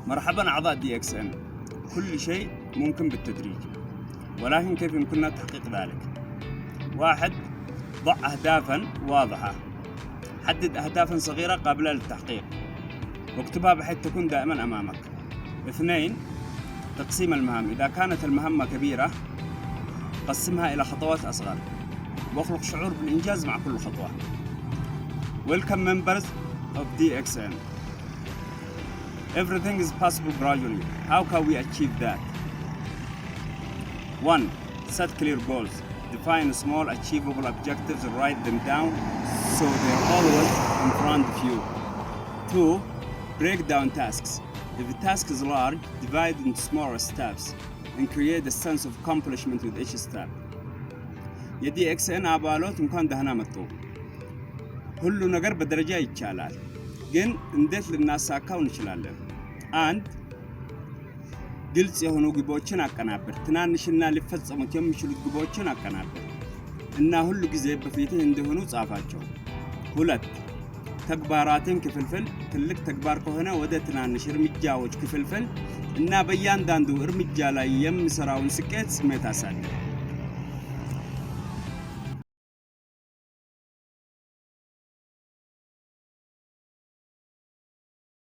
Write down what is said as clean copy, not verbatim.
مرحبا أعضاء DXN. كل شيء ممكن بالتدريج، ولكن كيف يمكننا تحقيق ذلك؟ 1. ضع أهدافا واضحة. حدد أهدافا صغيرة قابلة للتحقيق واكتبها بحيث تكون دائما أمامك. 2. تقسيم المهام. إذا كانت المهمة كبيرة قسمها إلى خطوات أصغر واخلق شعور بالإنجاز مع كل خطوة. Welcome members of DXN. Everything is possible gradually. How can we achieve that? 1. Set clear goals. Define small achievable objectives and write them down so they're always in front of you. 2. Break down tasks. If the task is large, divide into smaller steps and create a sense of accomplishment with each step. የዲኤክስኤን አባላት እንኳን ደህና መጡ። ሁሉ ነገር በደረጃ ይቻላል፣ ግን እንዴት ልናሳካው እንችላለን? 1. ግልጽ የሆኑ ግቦችን አቀናብር። ትናንሽና ሊፈጸሙት የሚችሉት ግቦችን አቀናብር እና ሁሉ ጊዜ በፊትህ እንዲሆኑ ጻፋቸው። 2. ተግባራትን ክፍልፍል። ትልቅ ተግባር ከሆነ ወደ ትናንሽ እርምጃዎች ክፍልፍል እና በእያንዳንዱ እርምጃ ላይ የሚሰራውን ስኬት ስሜት አሳድር።